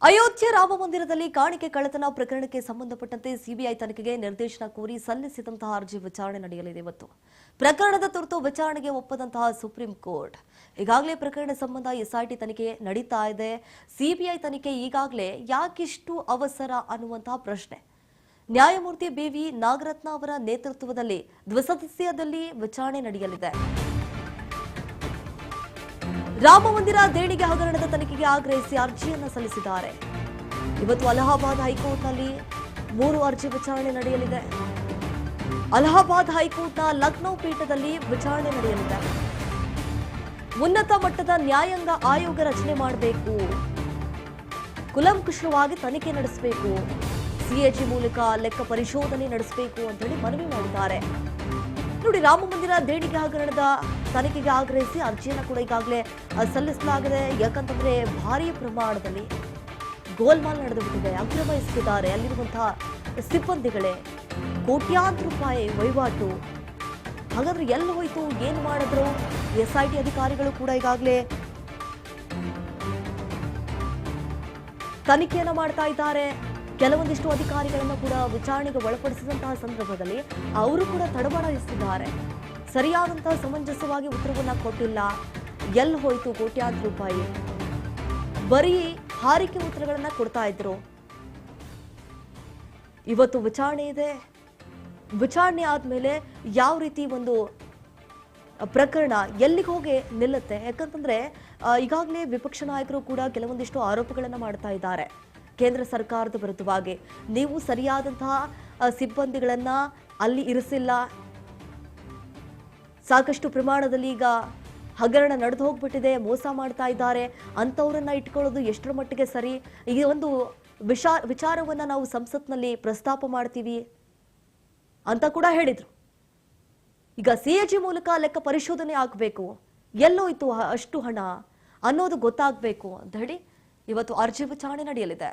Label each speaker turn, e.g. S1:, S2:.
S1: ಅಯೋಧ್ಯೆ ರಾಮ ಮಂದಿರದಲ್ಲಿ ಕಾಣಿಕೆ ಕಳ್ಳತನ ಪ್ರಕರಣಕ್ಕೆ ಸಂಬಂಧಪಟ್ಟಂತೆ ಸಿಬಿಐ ತನಿಖೆಗೆ ನಿರ್ದೇಶನ ಕೋರಿ ಸಲ್ಲಿಸಿದಂತಹ ಅರ್ಜಿ ವಿಚಾರಣೆ ನಡೆಯಲಿದೆ ಇವತ್ತು. ಪ್ರಕರಣದ ತುರ್ತು ವಿಚಾರಣೆಗೆ ಒಪ್ಪದಂತಹ ಸುಪ್ರೀಂ ಕೋರ್ಟ್ ಈಗಾಗಲೇ ಪ್ರಕರಣ ಸಂಬಂಧ ಎಸ್ಐಟಿ ತನಿಖೆ ನಡೀತಾ ಇದೆ. ಸಿಬಿಐ ತನಿಖೆ ಈಗಾಗಲೇ ಯಾಕಿಷ್ಟು ಅವಸರ ಅನ್ನುವಂತಹ ಪ್ರಶ್ನೆ. ನ್ಯಾಯಮೂರ್ತಿ ಬಿವಿ ನಾಗರತ್ನ ಅವರ ನೇತೃತ್ವದಲ್ಲಿ ದ್ವಿಸದಸ್ಯದಲ್ಲಿ ವಿಚಾರಣೆ ನಡೆಯಲಿದೆ. ರಾಮ ಮಂದಿರ ದೇಣಿಗೆ ಹಗರಣದ ತನಿಖೆಗೆ ಆಗ್ರಹಿಸಿ ಅರ್ಜಿಯನ್ನು ಸಲ್ಲಿಸಿದ್ದಾರೆ. ಇವತ್ತು ಅಲಹಾಬಾದ್ ಹೈಕೋರ್ಟ್ನಲ್ಲಿ 3 ಅರ್ಜಿ ವಿಚಾರಣೆ ನಡೆಯಲಿದೆ. ಅಲಹಾಬಾದ್ ಹೈಕೋರ್ಟ್ನ ಲಕ್ನೋ ಪೀಠದಲ್ಲಿ ವಿಚಾರಣೆ ನಡೆಯಲಿದೆ. ಉನ್ನತ ಮಟ್ಟದ ನ್ಯಾಯಾಂಗ ಆಯೋಗ ರಚನೆ ಮಾಡಬೇಕು, ಕುಲಂಕುಷವಾಗಿ ತನಿಖೆ ನಡೆಸಬೇಕು, ಸಿಎಜಿ ಮೂಲಕ ಲೆಕ್ಕ ಪರಿಶೋಧನೆ ನಡೆಸಬೇಕು ಅಂತ ಹೇಳಿ ಮನವಿ ಮಾಡಿದ್ದಾರೆ. ನೋಡಿ, ರಾಮ ಮಂದಿರ ದೇಣಿಗೆ ಹಗರಣದ ತನಿಖೆಗೆ ಆಗ್ರಹಿಸಿ ಅರ್ಜಿಯನ್ನು ಕೂಡ ಈಗಾಗಲೇ ಸಲ್ಲಿಸಲಾಗಿದೆ. ಯಾಕಂತಂದ್ರೆ ಭಾರೀ ಪ್ರಮಾಣದಲ್ಲಿ ಗೋಲ್ಮಾಲ್ ನಡೆದುಬಿಟ್ಟಿದೆ, ಅಕ್ರಮ ಎಸಗಿದ್ದಾರೆ. ಅಲ್ಲಿರುವಂತಹ ಸಿಬ್ಬಂದಿಗಳೇ ಕೋಟ್ಯಾಂತರ ರೂಪಾಯಿ ವಹಿವಾಟು. ಹಾಗಾದ್ರೆ ಎಲ್ಲಿ ಹೋಯ್ತು, ಏನು ಮಾಡಿದ್ರು? ಎಸ್ಐಟಿ ಅಧಿಕಾರಿಗಳು ಕೂಡ ಈಗಾಗಲೇ ತನಿಖೆಯನ್ನು ಮಾಡ್ತಾ ಇದ್ದಾರೆ. ಕೆಲವೊಂದಿಷ್ಟು ಅಧಿಕಾರಿಗಳನ್ನು ಕೂಡ ವಿಚಾರಣೆಗೆ ಒಳಪಡಿಸಿದಂತಹ ಸಂದರ್ಭದಲ್ಲಿ ಅವರು ಕೂಡ ತಡಬಡಿಸಿದ್ದಾರೆ. ಸರಿಯಾದಂತಹ ಸಮಂಜಸವಾಗಿ ಉತ್ತರವನ್ನ ಕೊಟ್ಟಿಲ್ಲ. ಎಲ್ಲಿ ಹೋಯ್ತು ಕೋಟ್ಯಾಂತರ ರೂಪಾಯಿ? ಬರೀ ಹಾರಿಕೆ ಉತ್ತರಗಳನ್ನ ಕೊಡ್ತಾ ಇದ್ರು. ಇವತ್ತು ವಿಚಾರಣೆ ಇದೆ. ವಿಚಾರಣೆ ಆದ್ಮೇಲೆ ಯಾವ ರೀತಿ ಒಂದು ಪ್ರಕರಣ ಎಲ್ಲಿಗೆ ಹೋಗಿ ನಿಲ್ಲುತ್ತೆ? ಯಾಕಂತಂದ್ರೆ ಈಗಾಗಲೇ ವಿಪಕ್ಷ ನಾಯಕರು ಕೂಡ ಕೆಲವೊಂದಿಷ್ಟು ಆರೋಪಗಳನ್ನ ಮಾಡ್ತಾ ಇದ್ದಾರೆ ಕೇಂದ್ರ ಸರ್ಕಾರದ ವಿರುದ್ಧವಾಗಿ. ನೀವು ಸರಿಯಾದಂತಹ ಸಿಬ್ಬಂದಿಗಳನ್ನ ಅಲ್ಲಿ ಇರಿಸಿಲ್ಲ, ಸಾಕಷ್ಟು ಪ್ರಮಾಣದಲ್ಲಿ ಈಗ ಹಗರಣ ನಡೆದು ಹೋಗ್ಬಿಟ್ಟಿದೆ, ಮೋಸ ಮಾಡ್ತಾ ಇದ್ದಾರೆ, ಅಂಥವ್ರನ್ನ ಇಟ್ಕೊಳ್ಳೋದು ಎಷ್ಟರ ಮಟ್ಟಿಗೆ ಸರಿ? ಈ ಒಂದು ವಿಚಾರವನ್ನ ನಾವು ಸಂಸತ್ನಲ್ಲಿ ಪ್ರಸ್ತಾಪ ಮಾಡ್ತೀವಿ ಅಂತ ಕೂಡ ಹೇಳಿದ್ರು. ಈಗ ಸಿಎಜಿ ಮೂಲಕ ಲೆಕ್ಕ ಪರಿಶೋಧನೆ ಆಗಬೇಕು, ಎಲ್ಲೋಯ್ತು ಅಷ್ಟು ಹಣ ಅನ್ನೋದು ಗೊತ್ತಾಗಬೇಕು ಅಂತ ಹೇಳಿ ಇವತ್ತು ಅರ್ಜಿ ವಿಚಾರಣೆ ನಡೆಯಲಿದೆ.